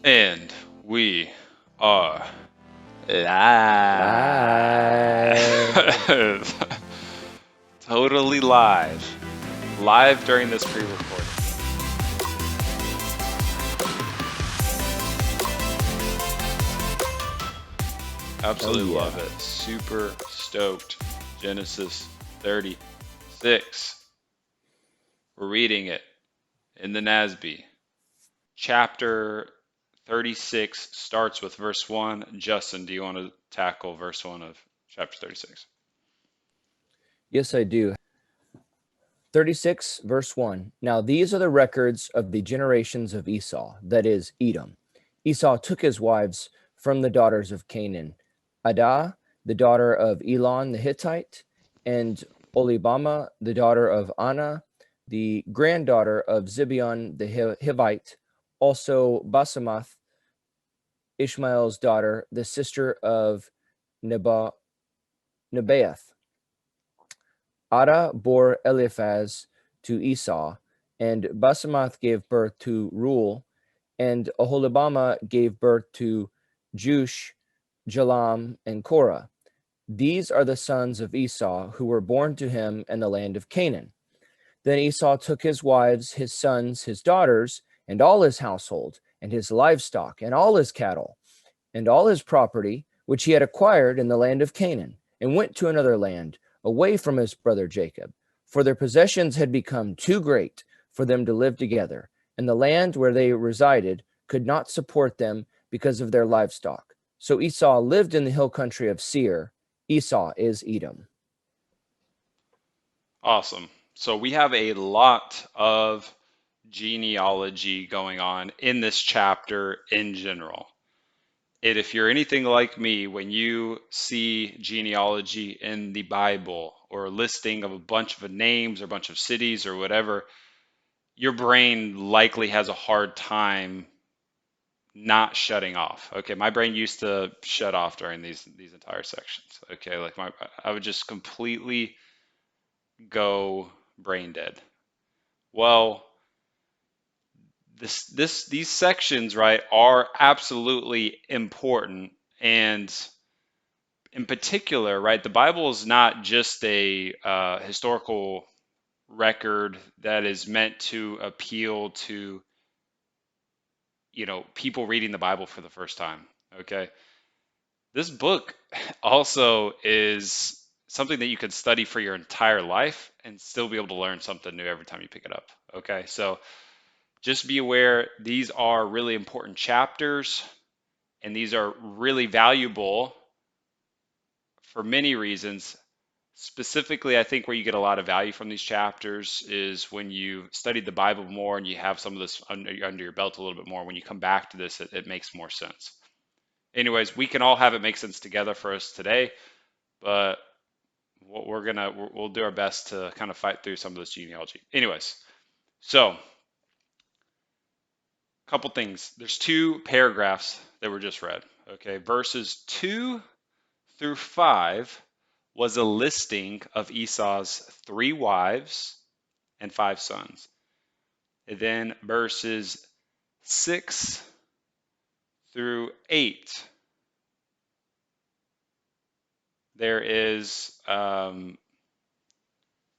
And we are Live. live. Totally live. Live during this pre-recording. Oh Absolutely love yeah. it. Super stoked. Genesis 36. We're reading it in the NASB. Chapter 36 starts with verse 1. Justin, do you want to tackle verse 1 of chapter 36? Yes, I do. 36, verse 1. Now these are the records of the generations of Esau, that is, Edom. Esau took his wives from the daughters of Canaan, Adah, the daughter of Elon the Hittite, and Olibama, the daughter of Anna, the granddaughter of Zibeon the Hivite, also Basemath, Ishmael's daughter, the sister of Nebaioth. Ada bore Eliphaz to Esau, and Basemath gave birth to Reuel, and Oholibamah gave birth to Jush, Jalam, and Korah. These are the sons of Esau who were born to him in the land of Canaan. Then Esau took his wives, his sons, his daughters, and all his household, and his livestock, and all his cattle, and all his property, which he had acquired in the land of Canaan, and went to another land, away from his brother Jacob. For their possessions had become too great for them to live together, and the land where they resided could not support them because of their livestock. So Esau lived in the hill country of Seir. Esau is Edom. Awesome. So we have a lot of genealogy going on in this chapter in general. If you're anything like me, when you see genealogy in the Bible or a listing of a bunch of names or a bunch of cities or whatever, your brain likely has a hard time not shutting off. Okay, my brain used to shut off during these entire sections. Okay, like I would just completely go brain dead. Well, these sections, right, are absolutely important. And in particular, right, the Bible is not just a historical record that is meant to appeal to, people reading the Bible for the first time. Okay, this book also is something that you can study for your entire life and still be able to learn something new every time you pick it up. Okay, so just be aware these are really important chapters and these are really valuable for many reasons. Specifically, I think where you get a lot of value from these chapters is when you studied the Bible more and you have some of this under your belt a little bit more. When you come back to this, it makes more sense. Anyways, we can all have it make sense together for us today, but we'll do our best to kind of fight through some of this genealogy. Anyways, so couple things. There's two paragraphs that were just read. Okay, verses 2 through 5 was a listing of Esau's 3 wives and 5 sons. And then verses 6 through 8, there is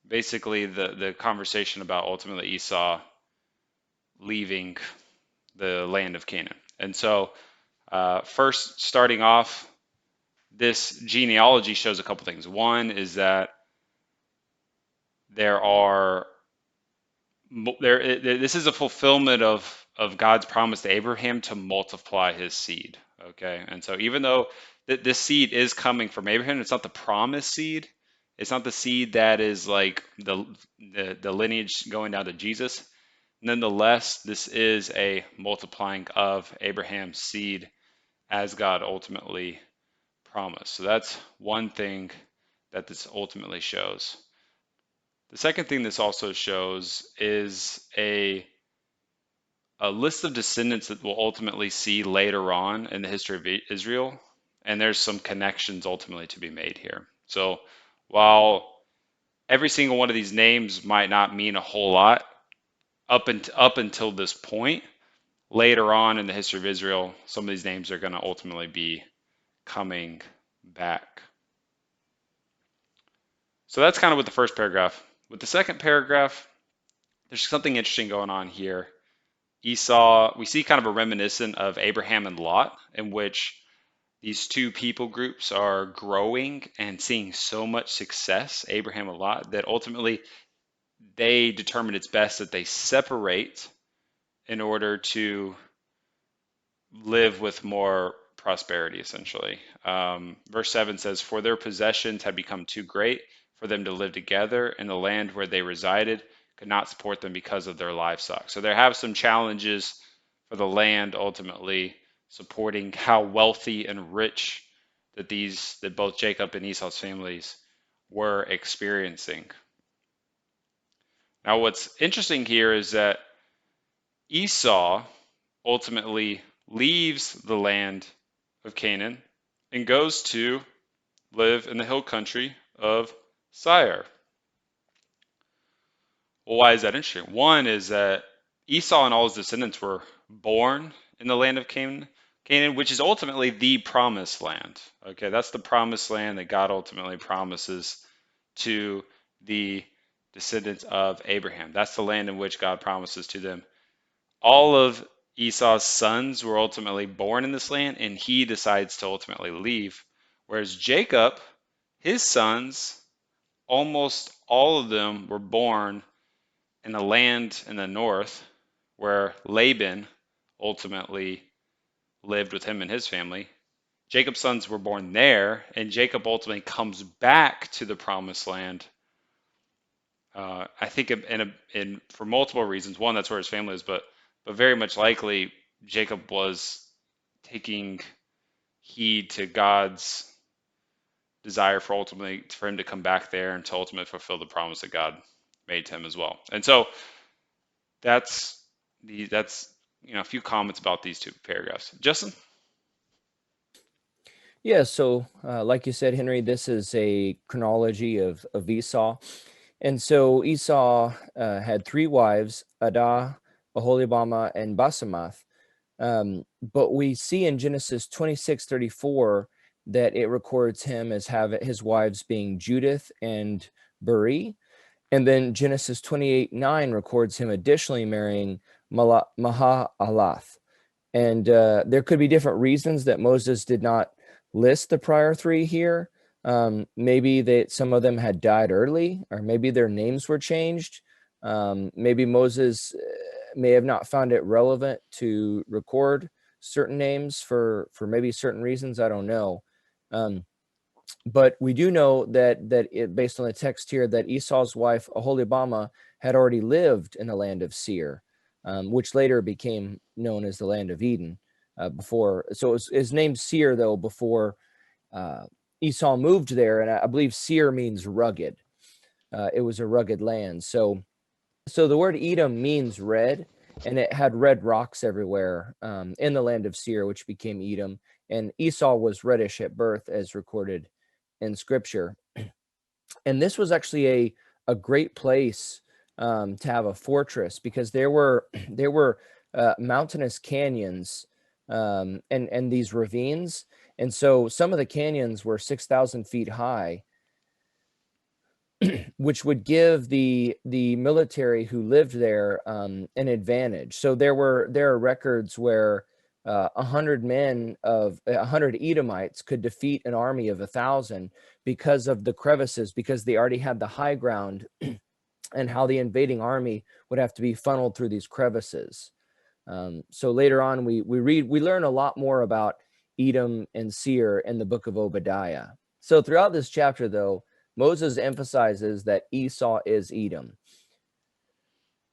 basically the conversation about ultimately Esau leaving the land of Canaan. And so, first, starting off, this genealogy shows a couple things. One is that there are this is a fulfillment of God's promise to Abraham to multiply his seed. Okay, and so even though this seed is coming from Abraham, it's not the promised seed. It's not the seed that is like the lineage going down to Jesus. Nonetheless, this is a multiplying of Abraham's seed as God ultimately promised. So that's one thing that this ultimately shows. The second thing this also shows is a list of descendants that we'll ultimately see later on in the history of Israel. And there's some connections ultimately to be made here. So while every single one of these names might not mean a whole lot up until this point, later on in the history of Israel, some of these names are going to ultimately be coming back. So that's kind of with the first paragraph. With the second paragraph, there's something interesting going on here. Esau, we see kind of a reminiscent of Abraham and Lot, in which these two people groups are growing and seeing so much success, Abraham and Lot, that ultimately they determine it's best that they separate in order to live with more prosperity, essentially. Verse 7 says, "For their possessions had become too great for them to live together, and the land where they resided could not support them because of their livestock." So there have some challenges for the land ultimately supporting how wealthy and rich that both Jacob and Esau's families were experiencing. Now, what's interesting here is that Esau ultimately leaves the land of Canaan and goes to live in the hill country of Seir. Well, why is that interesting? One is that Esau and all his descendants were born in the land of Canaan, which is ultimately the promised land. Okay, that's the promised land that God ultimately promises to the descendants of Abraham. That's the land in which God promises to them. All of Esau's sons were ultimately born in this land, and he decides to ultimately leave. Whereas Jacob, his sons, almost all of them were born in the land in the north where Laban ultimately lived with him and his family. Jacob's sons were born there, and Jacob ultimately comes back to the promised land. I think for multiple reasons. One, that's where his family is, but very much likely Jacob was taking heed to God's desire for him to come back there and to ultimately fulfill the promise that God made to him as well. And so that's a few comments about these two paragraphs. Justin? Yeah, so like you said, Henry, this is a chronology of Esau. And so Esau had three wives, Adah, Aholibamah, and Basemath. But we see in Genesis 26:34 that it records him as his wives being Judith and Beri. And then Genesis 28:9 records him additionally marrying Mahalath. And there could be different reasons that Moses did not list the prior three here. Maybe that some of them had died early, or maybe their names were changed. Maybe Moses may have not found it relevant to record certain names for maybe certain reasons. I don't know. But we do know based on the text here, that Esau's wife Aholibamah had already lived in the land of Seir, which later became known as the land of Eden. Before, so his name's Seir though before Esau moved there, and I believe Seir means rugged. It was a rugged land. So the word Edom means red, and it had red rocks everywhere in the land of Seir, which became Edom. And Esau was reddish at birth, as recorded in Scripture. And this was actually a great place to have a fortress, because there were mountainous canyons and these ravines. And so some of the canyons were 6,000 feet high, which would give the military who lived there an advantage. So there are records where 100 Edomites could defeat an army of 1,000 because of the crevices, because they already had the high ground, and how the invading army would have to be funneled through these crevices. So later on, we learn a lot more about Edom and Seir in the book of Obadiah. So throughout this chapter, though, Moses emphasizes that Esau is Edom.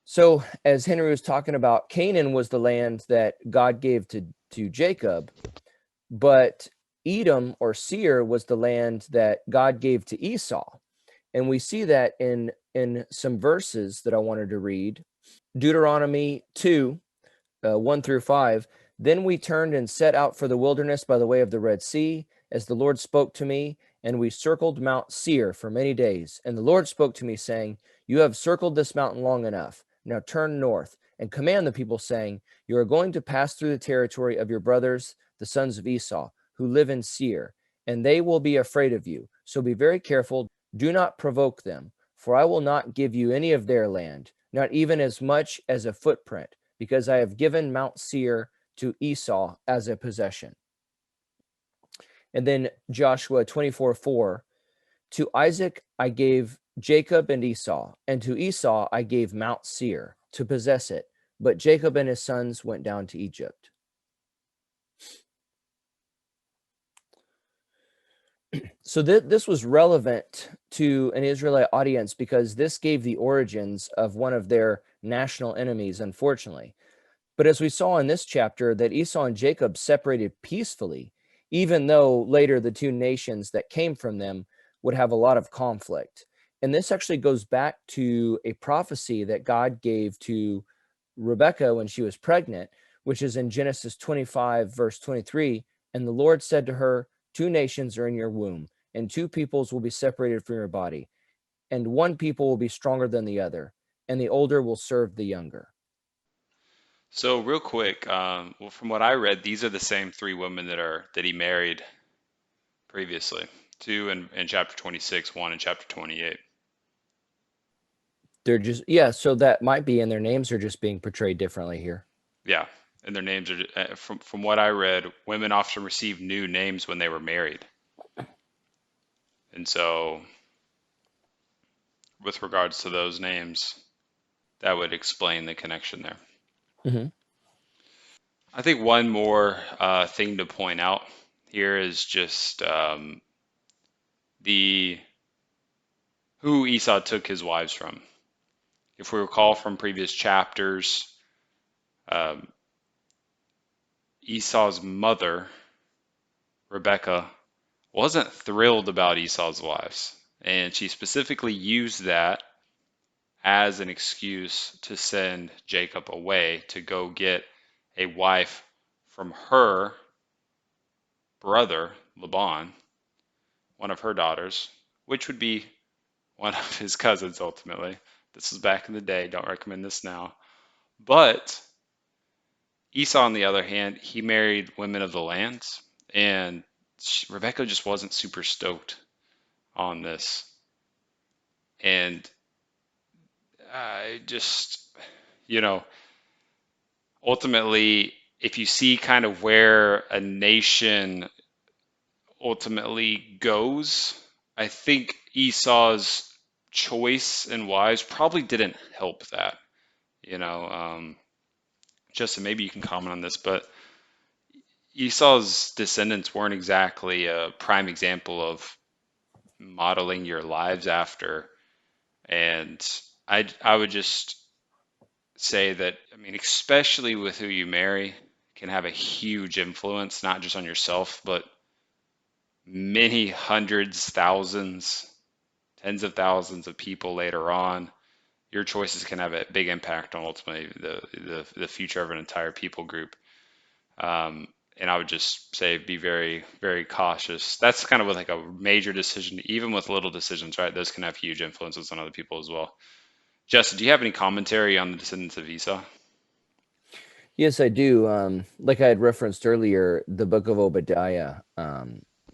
So as Henry was talking about, Canaan was the land that God gave to Jacob, but Edom or Seir was the land that God gave to Esau. And we see that in some verses that I wanted to read. Deuteronomy 2, 1 through 5. Then we turned and set out for the wilderness by the way of the Red Sea, as the Lord spoke to me, and we circled Mount Seir for many days. And the Lord spoke to me, saying, You have circled this mountain long enough. Now turn north and command the people, saying, You are going to pass through the territory of your brothers, the sons of Esau, who live in Seir, and they will be afraid of you. So be very careful. Do not provoke them, for I will not give you any of their land, not even as much as a footprint, because I have given Mount Seir to Esau as a possession. And then Joshua 24:4, to Isaac I gave Jacob and Esau, and to Esau I gave Mount Seir to possess it, but Jacob and his sons went down to Egypt. So this was relevant to an Israelite audience because this gave the origins of one of their national enemies, unfortunately. But as we saw in this chapter, that Esau and Jacob separated peacefully, even though later the two nations that came from them would have a lot of conflict. And this actually goes back to a prophecy that God gave to Rebekah when she was pregnant, which is in Genesis 25, verse 23. And the Lord said to her, Two nations are in your womb, and two peoples will be separated from your body, and one people will be stronger than the other, and the older will serve the younger. So real quick, well, from what I read, these are the same three women that he married previously. Two in chapter 26, one in chapter 28. They're just, yeah, so that might be, and their names are just being portrayed differently here. Yeah, and their names are from what I read, women often received new names when they were married, and so with regards to those names, that would explain the connection there. Mm-hmm. I think one more thing to point out here is just the who Esau took his wives from. If we recall from previous chapters, um, Esau's mother, Rebecca, wasn't thrilled about Esau's wives, and she specifically used that as an excuse to send Jacob away to go get a wife from her brother, Laban, one of her daughters, which would be one of his cousins ultimately. This was back in the day. Don't recommend this now. But Esau, on the other hand, he married women of the lands, and Rebecca just wasn't super stoked on this. And I just, you know, ultimately, if you see kind of where a nation ultimately goes, I think Esau's choice and wives probably didn't help that. You know, Justin, maybe you can comment on this, but Esau's descendants weren't exactly a prime example of modeling your lives after. And I would just say that, I mean, especially with who you marry, can have a huge influence, not just on yourself, but many hundreds, thousands, tens of thousands of people later on. Your choices can have a big impact on ultimately the future of an entire people group. And I would just say be very, very cautious. That's kind of with like a major decision, even with little decisions, right? Those can have huge influences on other people as well. Justin, do you have any commentary on the descendants of Esau? Yes, I do. Like I had referenced earlier, the book of Obadiah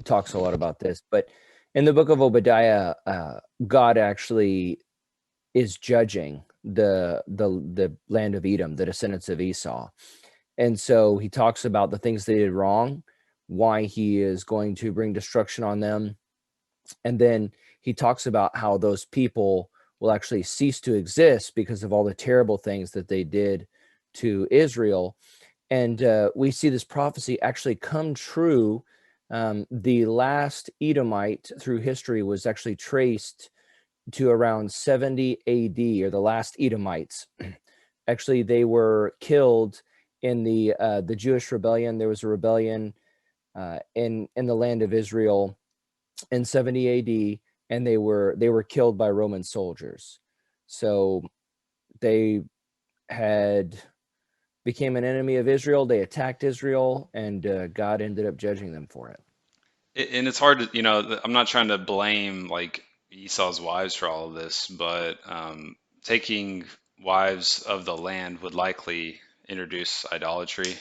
talks a lot about this. But in the book of Obadiah, God actually is judging the land of Edom, the descendants of Esau. And so he talks about the things they did wrong, why he is going to bring destruction on them. And then he talks about how those people will actually cease to exist because of all the terrible things that they did to Israel. And we see this prophecy actually come true. The last Edomite through history was actually traced to around 70 AD, or the last Edomites. Actually, they were killed in the Jewish rebellion. There was a rebellion in the land of Israel in 70 AD, and they were killed by Roman soldiers. So they had became an enemy of Israel. They attacked Israel, and God ended up judging them for it. And it's hard to, I'm not trying to blame like Esau's wives for all of this, but taking wives of the land would likely introduce idolatry,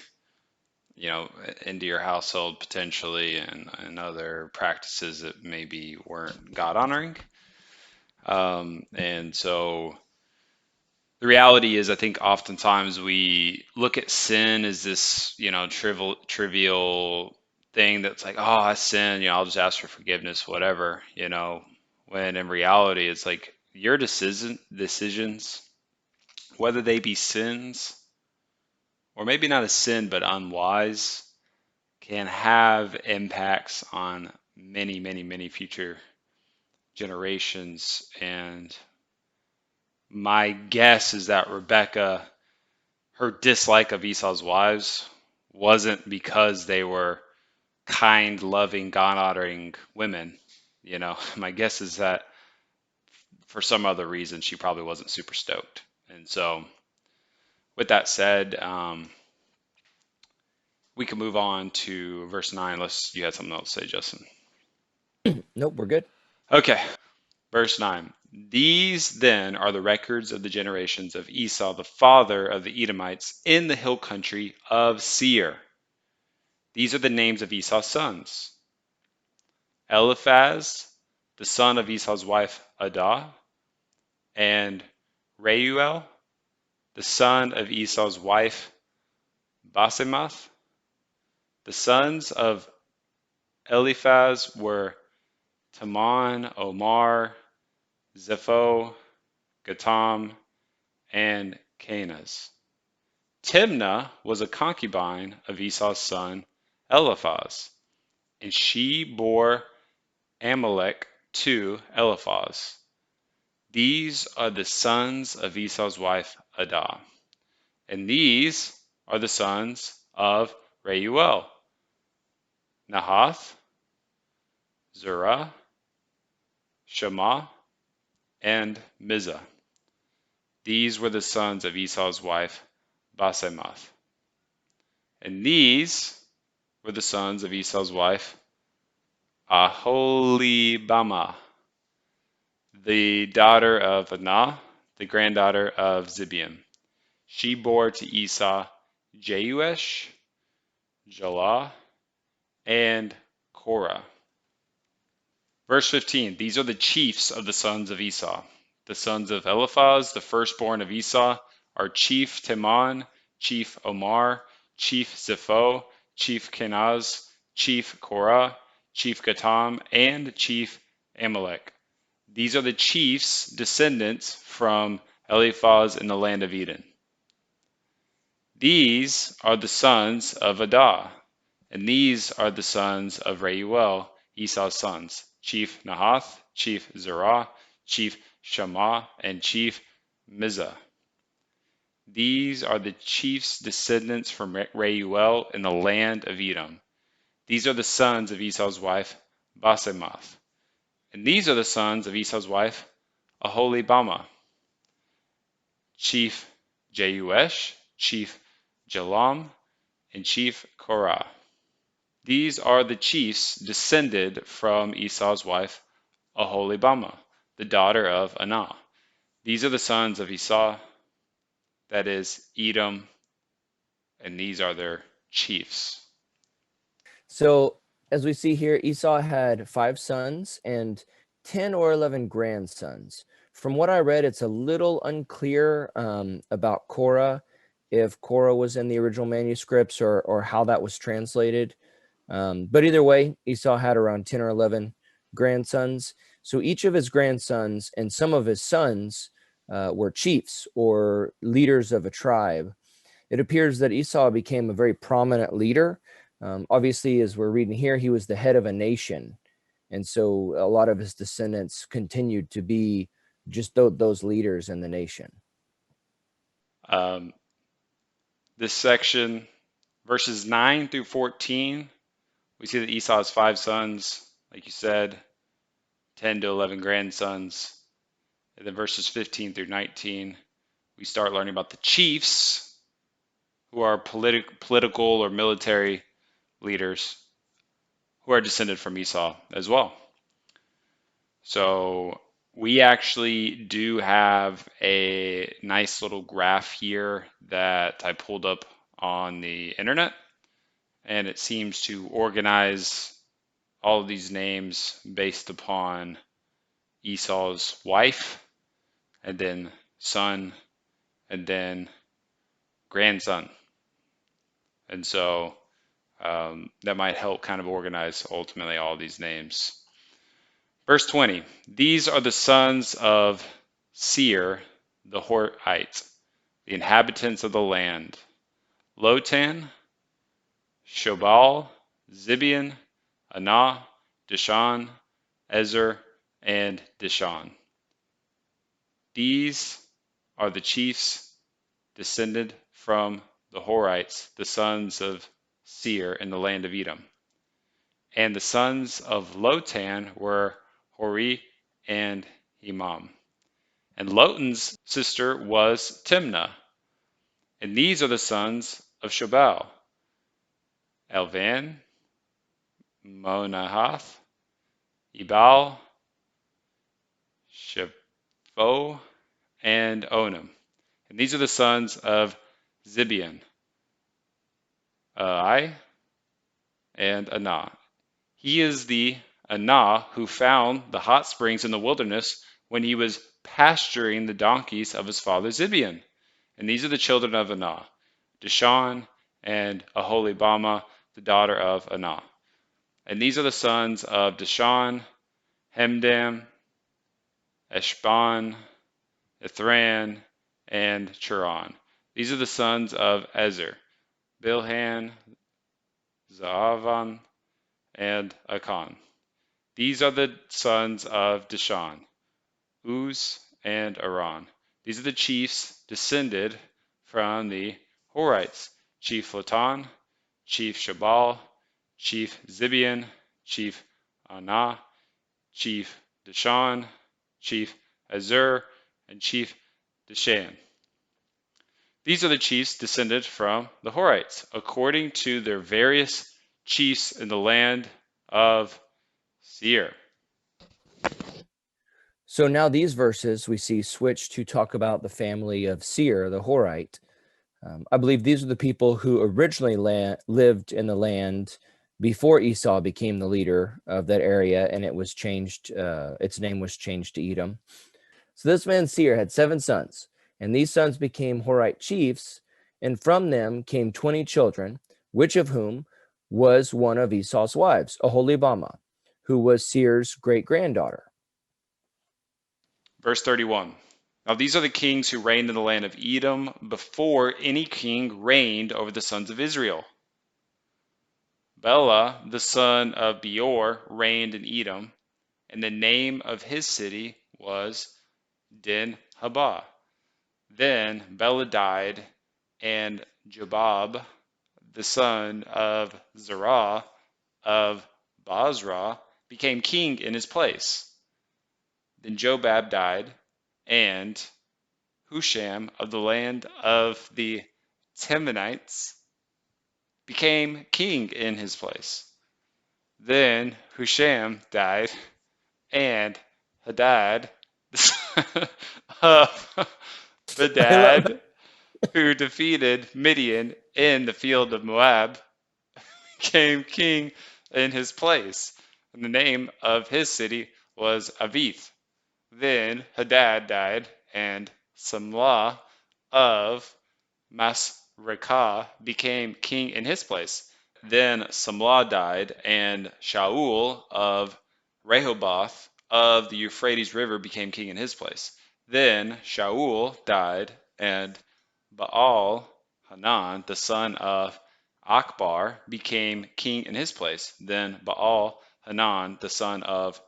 into your household potentially, and other practices that maybe weren't God honoring. And so the reality is, I think oftentimes we look at sin as this, trivial thing that's like, oh, I sin, I'll just ask for forgiveness, whatever, when in reality, it's like your decisions, whether they be sins or maybe not a sin, but unwise, can have impacts on many, many, many future generations. And my guess is that Rebecca, her dislike of Esau's wives wasn't because they were kind, loving, God honoring women. My guess is that for some other reason, she probably wasn't super stoked. And so, with that said, we can move on to verse 9, unless you had something else to say, Justin. Nope, we're good. Okay, verse 9. These then are the records of the generations of Esau, the father of the Edomites, in the hill country of Seir. These are the names of Esau's sons: Eliphaz, the son of Esau's wife Adah, and Reuel, the son of Esau's wife Basemath. The sons of Eliphaz were Taman, Omar, Zepho, Gatam, and Kenaz. Timnah was a concubine of Esau's son Eliphaz, and she bore Amalek to Eliphaz. These are the sons of Esau's wife Adah, and these are the sons of Reuel: Nahath, Zerah, Shema, and Mizah. These were the sons of Esau's wife Basemath. And these were the sons of Esau's wife Aholibamah, the daughter of Anah, the granddaughter of Zibeon. She bore to Esau Jeush, Jalah, and Korah. Verse 15. These are the chiefs of the sons of Esau. The sons of Eliphaz, the firstborn of Esau, are Chief Teman, Chief Omar, Chief Zepho, Chief Kenaz, Chief Korah, Chief Gatam, and Chief Amalek. These are the chiefs' descendants from Eliphaz in the land of Eden. These are the sons of Adah, and these are the sons of Reuel, Esau's sons: Chief Nahath, Chief Zerah, Chief Shammah, and Chief Mizah. These are the chiefs' descendants from Reuel in the land of Edom. These are the sons of Esau's wife Basemath. And these are the sons of Esau's wife Aholibamah: Chief Jeush, Chief Jalam, and Chief Korah. These are the chiefs descended from Esau's wife Aholibamah, the daughter of Anah. These are the sons of Esau, that is, Edom, and these are their chiefs. So, as we see here, Esau had 5 sons and 10 or 11 grandsons. From what I read, it's a little unclear about Korah, if Korah was in the original manuscripts or how that was translated. But either way, Esau had around 10 or 11 grandsons. So each of his grandsons and some of his sons were chiefs or leaders of a tribe. It appears that Esau became a very prominent leader. Obviously, as we're reading here, he was the head of a nation. And so a lot of his descendants continued to be just those leaders in the nation. Um, this section, verses 9 through 14, we see that Esau has 5 sons, like you said, 10 to 11 grandsons. And then verses 15 through 19, we start learning about the chiefs, who are political or military leaders who are descended from Esau as well. So We actually do have a nice little graph here that I pulled up on the internet, and it seems to organize all of these names based upon Esau's wife, and then son, and then grandson. And so that might help kind of organize ultimately all these names. Verse 20, these are the sons of Seir the Horite, the inhabitants of the land: Lotan, Shobal, Zibeon, Anah, Dishan, Ezer, and Dishan. These are the chiefs descended from the Horites, the sons of Seir in the land of Edom. And the sons of Lotan were Hori and Hemam. And Lotan's sister was Timnah. And these are the sons of Shobal: Elvan, Monahath, Ebal, Shepho, and Onam. And these are the sons of Zibeon, Ai, and Anah. He is the Anah who found the hot springs in the wilderness when he was pasturing the donkeys of his father Zibeon. And these are the children of Anah: Dishan and Aholibama, the daughter of Anah. And these are the sons of Dishan: Hemdam, Eshban, Ithran, and Churan. These are the sons of Ezer: Bilhan, Zaavan, and Akan. These are the sons of Dishan: Uz and Aran. These are the chiefs descended from the Horites: Chief Lotan, Chief Shabal, Chief Zibeon, Chief Anah, Chief Dishan, Chief Ezer, and Chief Dishan. These are the chiefs descended from the Horites, according to their various chiefs in the land of Seir. So now these verses we see switch to talk about the family of Seir, the Horite. I believe these are the people who originally lived in the land before Esau became the leader of that area, and it was changed. Its name was changed to Edom. So this man Seir had 7 sons, and these sons became Horite chiefs, and from them came 20 children, which of whom was one of Esau's wives, Aholibama, who was Seir's great-granddaughter. Verse 31. Now these are the kings who reigned in the land of Edom before any king reigned over the sons of Israel. Bela, the son of Beor, reigned in Edom, and the name of his city was Din-Habah. Then Bela died, and Jobab, the son of Zerah of Basra, became king in his place. Then Jobab died, and Husham of the land of the Temanites became king in his place. Then Husham died, and Hadad, the son of I love Bedad, who defeated Midian in the field of Moab, became king in his place. And the name of his city was Avith. Then Hadad died, and Samlah of Masrekah became king in his place. Then Samlah died, and Shaul of Rehoboth of the Euphrates River became king in his place. Then Shaul died, and Baal Hanan, the son of Akbar, became king in his place. Then Baal Hanan, the son of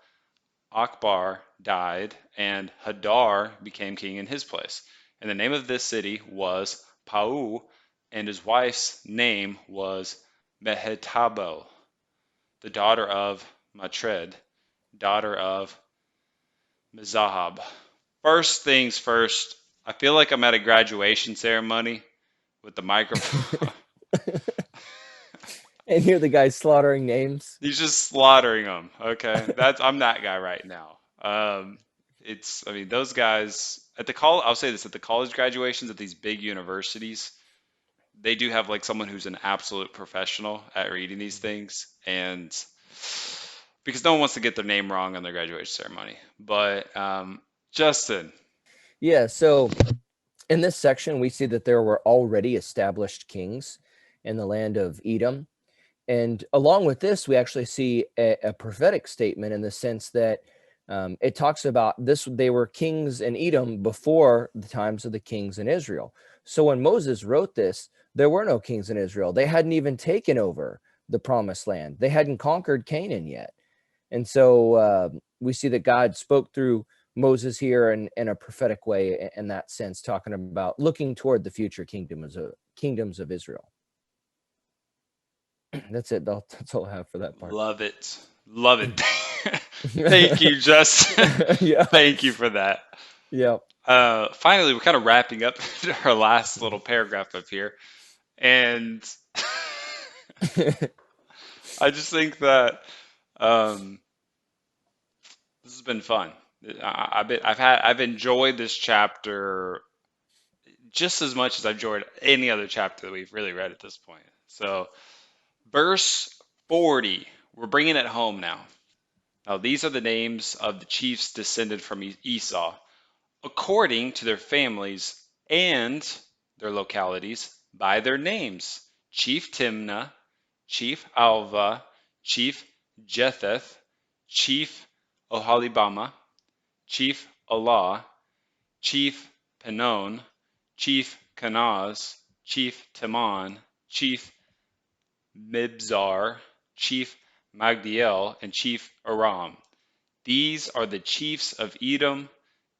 Akbar, died, and Hadar became king in his place. And the name of this city was Pau, and his wife's name was Mehetabel, the daughter of Matred, daughter of Mizahab. First things first, I feel like I'm at a graduation ceremony with the microphone. and here the guy slaughtering names. He's just slaughtering them. Okay, I'm that guy right now. I mean, those guys at the college, I'll say this, at the college graduations at these big universities, they do have like someone who's an absolute professional at reading these things. And because no one wants to get their name wrong on their graduation ceremony. But Justin, Yeah, so in this section, we see that there were already established kings in the land of Edom. And along with this, we actually see a prophetic statement in the sense that it talks about this, they were kings in Edom before the times of the kings in Israel. So when Moses wrote this, there were no kings in Israel. They hadn't even taken over the promised land. They hadn't conquered Canaan yet. And so we see that God spoke through Moses here in a prophetic way in that sense, talking about looking toward the future kingdoms of Israel. That's it. That's all I have for that part. love it. Love it. Thank you, Justin. Yeah. Thank you for that. Yeah. Finally, we're kind of wrapping up our last little paragraph up here. And I just think that um, this has been fun. I've enjoyed this chapter just as much as I've enjoyed any other chapter that we've really read at this point. So, verse 40, we're bringing it home now. Now, these are the names of the chiefs descended from Esau, according to their families and their localities by their names: Chief Timnah, Chief Alva, Chief Jetheth, Chief Oholibama, Chief Allah, Chief Penon, Chief Kenaz, Chief Teman, Chief Mibzar, Chief Magdiel, and Chief Aram. These are the chiefs of Edom,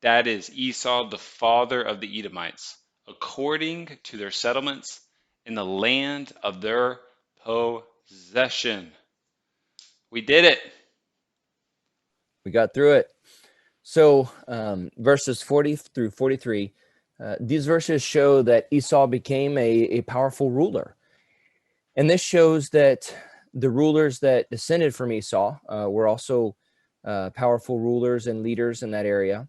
that is Esau, the father of the Edomites, according to their settlements in the land of their possession. We did it. We got through it. So verses 40 through 43, these verses show that Esau became a powerful ruler. And this shows that the rulers that descended from Esau were also powerful rulers and leaders in that area.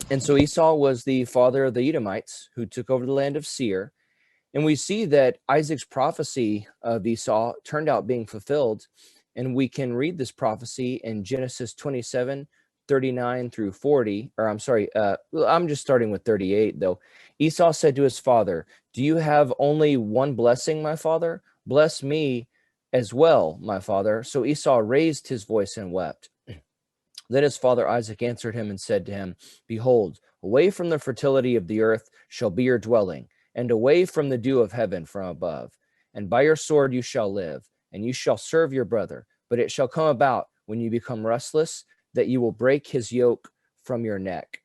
And so Esau was the father of the Edomites who took over the land of Seir. And we see that Isaac's prophecy of Esau turned out being fulfilled. And we can read this prophecy in Genesis 27, 39 through 40. Or I'm sorry, I'm just starting with 38, though. Esau said to his father, "Do you have only one blessing, my father? Bless me as well, my father." So Esau raised his voice and wept. Then his father Isaac answered him and said to him, "Behold, away from the fertility of the earth shall be your dwelling, and away from the dew of heaven from above. And by your sword you shall live, and you shall serve your brother. But it shall come about when you become restless that you will break his yoke from your neck."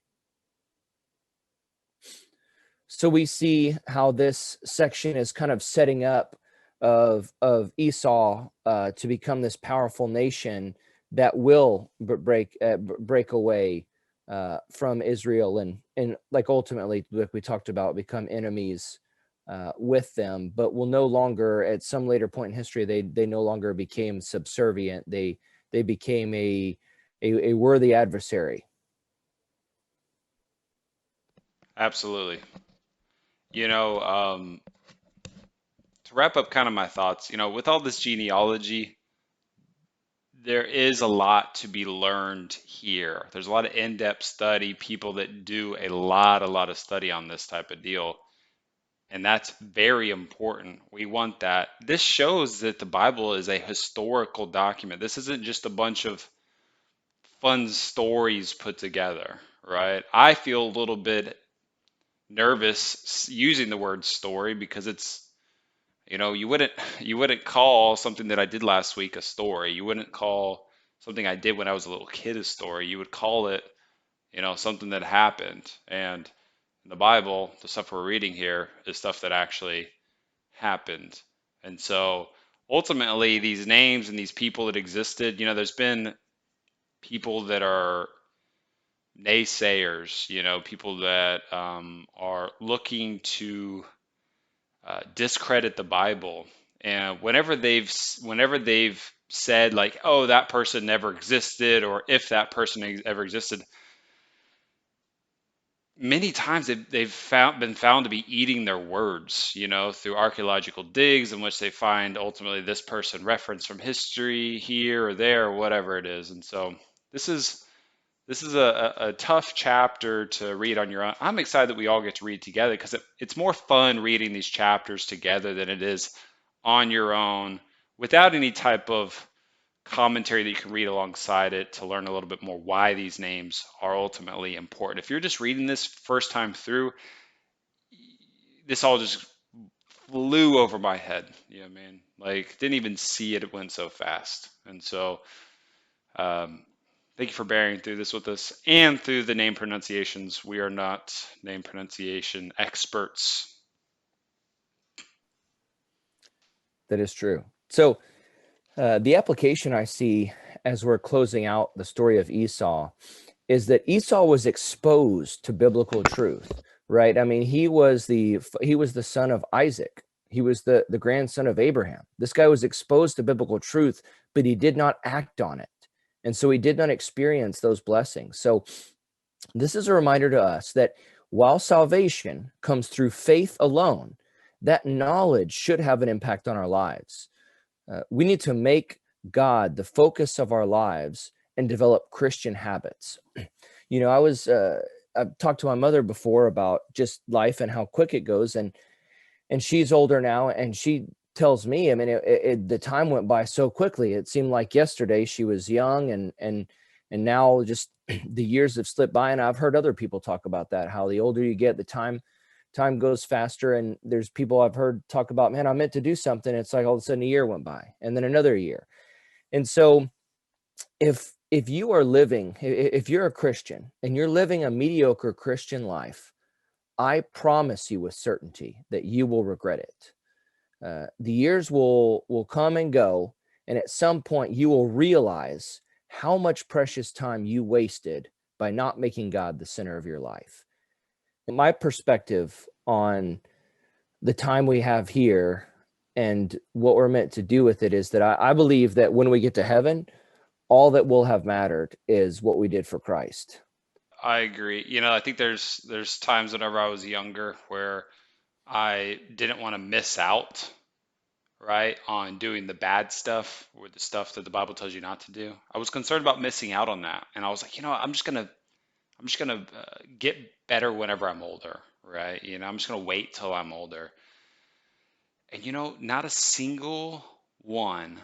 So we see how this section is kind of setting up of Esau to become this powerful nation that will break away from Israel and like ultimately, like we talked about, become enemies with them, but will no longer, at some later point in history, they no longer became subservient. They became a worthy adversary. Absolutely. You know, to wrap up kind of my thoughts, with all this genealogy, there is a lot to be learned here. There's a lot of in-depth study, people that do a lot of study on this type of deal. And that's very important. We want that. This shows that the Bible is a historical document. This isn't just a bunch of fun stories put together, right? I feel a little bit nervous using the word story because you wouldn't call something that I did last week a story. You wouldn't call something I did when I was a little kid a story. You would call it, something that happened. And in the Bible, the stuff we're reading here is stuff that actually happened. And so ultimately, these names and these people that existed, there's been people that are naysayers, people that are looking to discredit the Bible. And whenever they've said like, oh, that person never existed, or if that person ever existed, many times been found to be eating their words, through archaeological digs in which they find ultimately this person referenced from history here or there or whatever it is. And so this is this is a tough chapter to read on your own. I'm excited that we all get to read together because it's more fun reading these chapters together than it is on your own without any type of commentary that you can read alongside it to learn a little bit more why these names are ultimately important. If you're just reading this first time through, this all just flew over my head. Yeah, man. Like, didn't even see it. It went so fast. And so, um, thank you for bearing through this with us and through the name pronunciations. We are not name pronunciation experts. That is true. So, the application I see as we're closing out the story of Esau is that Esau was exposed to biblical truth, right? I mean, he was the son of Isaac. He was the grandson of Abraham. This guy was exposed to biblical truth, but he did not act on it. And so he did not experience those blessings. So this is a reminder to us that while salvation comes through faith alone, that knowledge should have an impact on our lives. We need to make God the focus of our lives and develop Christian habits. I've talked to my mother before about just life and how quick it goes, and she's older now, and she tells me, I mean, the time went by so quickly. It seemed like yesterday she was young, and now just the years have slipped by. And I've heard other people talk about that, how the older you get, the time goes faster. And there's people I've heard talk about, man, I meant to do something. It's like all of a sudden a year went by, and then another year. And so if you are living, if you're a Christian and you're living a mediocre Christian life, I promise you with certainty that you will regret it. The years will come and go, and at some point you will realize how much precious time you wasted by not making God the center of your life. My perspective on the time we have here and what we're meant to do with it is that I believe that when we get to heaven, all that will have mattered is what we did for Christ. I agree. I think there's times whenever I was younger where I didn't want to miss out, right, on doing the bad stuff or the stuff that the Bible tells you not to do. I was concerned about missing out on that, and I was like, I'm just gonna get better whenever I'm older, right? I'm just gonna wait till I'm older. And not a single one,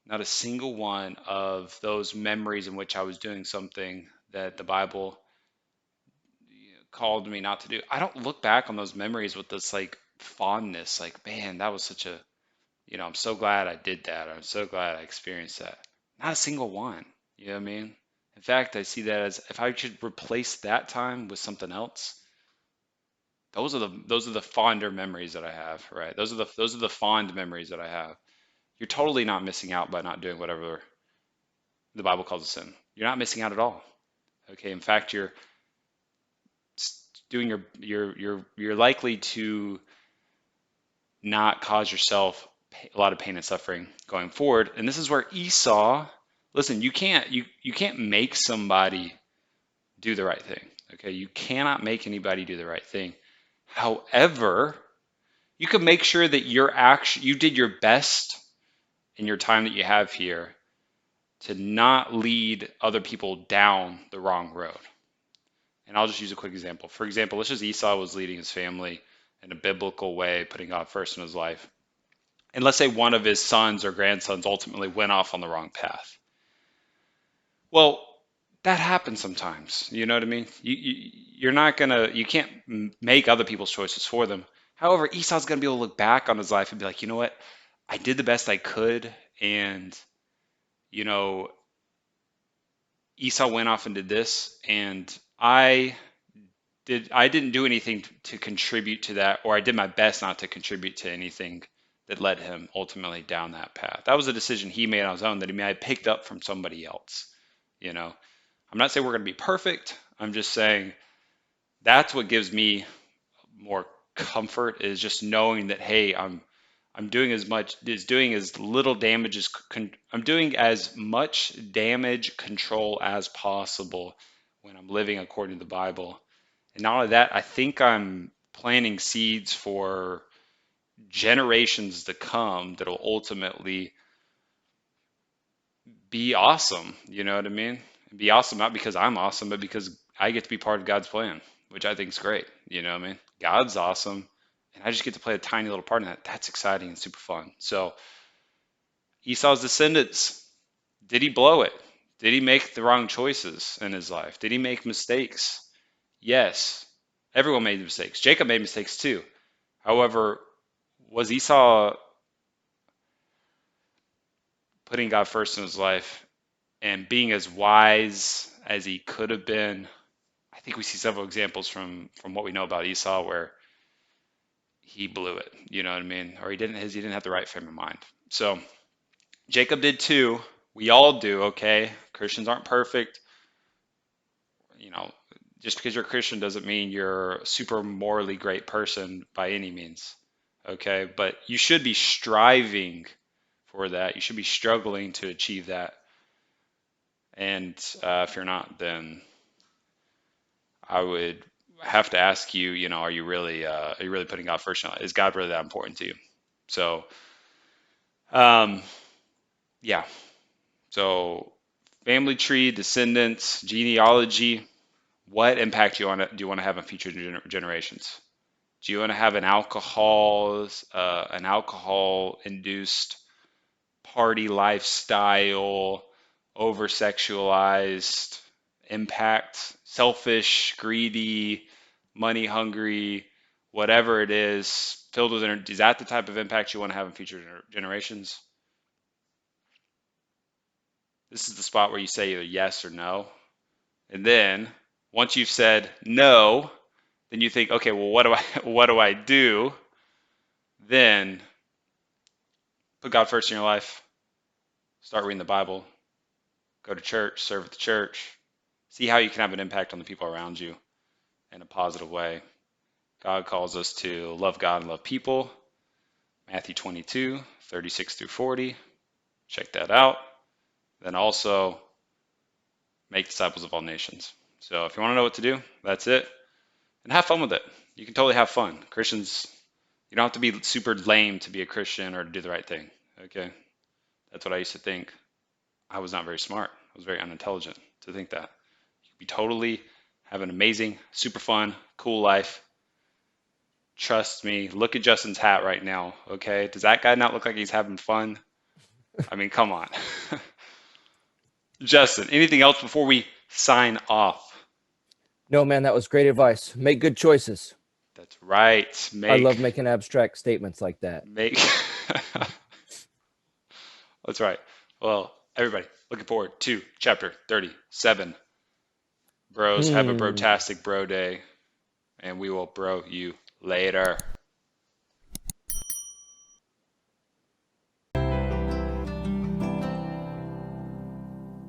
not a single one of those memories in which I was doing something that the Bible called me not to do. I don't look back on those memories with this like fondness, like, man, that was such a, I'm so glad I did that. I'm so glad I experienced that. Not a single one. You know what I mean? In fact, I see that as if I could replace that time with something else, those are the fonder memories that I have, right? Those are the fond memories that I have. You're totally not missing out by not doing whatever the Bible calls a sin. You're not missing out at all. Okay. In fact, you're doing you're likely to not cause yourself a lot of pain and suffering going forward. And this is where Esau, listen, you can't make somebody do the right thing. Okay, you cannot make anybody do the right thing. However, you can make sure that you did your best in your time that you have here to not lead other people down the wrong road. And I'll just use a quick example. For example, let's just Esau was leading his family in a biblical way, putting God first in his life. And let's say one of his sons or grandsons ultimately went off on the wrong path. Well, that happens sometimes. You know what I mean? You can't make other people's choices for them. However, Esau's gonna be able to look back on his life and be like, you know what? I did the best I could, and you know, Esau went off and did this, and I didn't do anything to contribute to that, or I did my best not to contribute to anything that led him ultimately down that path. That was a decision he made on his own that he may have picked up from somebody else. You know, I'm not saying we're going to be perfect. I'm just saying that's what gives me more comfort is just knowing that hey, I'm doing as little damage as I'm doing as much damage control as possible when I'm living according to the Bible. And not only that, I think I'm planting seeds for generations to come that'll ultimately be awesome. You know what I mean? Be awesome not because I'm awesome, but because I get to be part of God's plan, which I think is great. You know what I mean? God's awesome, and I just get to play a tiny little part in that. That's exciting and super fun. So Esau's descendants, did he blow it? Did he make the wrong choices in his life? Did he make mistakes? Yes. Everyone made mistakes. Jacob made mistakes too. However, was Esau putting God first in his life and being as wise as he could have been? I think we see several examples from what we know about Esau where he blew it. You know what I mean? Or he didn't have the right frame of mind. So Jacob did too. We all do. Okay, Christians aren't perfect. You know, just because you're a Christian doesn't mean you're a super morally great person by any means. Okay, but you should be striving for that. You should be struggling to achieve that. And if you're not, then I would have to ask you, are you really putting God first? Is God really that important to you? So, um, yeah. So, family tree, descendants, genealogy. What impact do you want to have on future generations? Do you want to have an alcohol induced party lifestyle, over sexualized impact, selfish, greedy, money hungry, whatever it is, filled with energy? Is that the type of impact you want to have in future generations? This is the spot where you say either yes or no. And then once you've said no, then you think, okay, well, what do I do? Then put God first in your life. Start reading the Bible. Go to church. Serve at the church. See how you can have an impact on the people around you in a positive way. God calls us to love God and love people. Matthew 22:36 through 40. Check that out. Then also make disciples of all nations. So if you want to know what to do, that's it. And have fun with it. You can totally have fun. Christians, you don't have to be super lame to be a Christian or to do the right thing. Okay? That's what I used to think. I was not very smart. I was very unintelligent to think that. You could be totally have an amazing, super fun, cool life. Trust me. Look at Justin's hat right now. Okay? Does that guy not look like he's having fun? I mean, come on. Justin, anything else before we sign off? No, man, that was great advice. Make good choices. That's right. I love making abstract statements like that. Make. That's right. Well, everybody, looking forward to chapter 37. Bros, have a Hmm. brotastic bro day, and we will bro you later.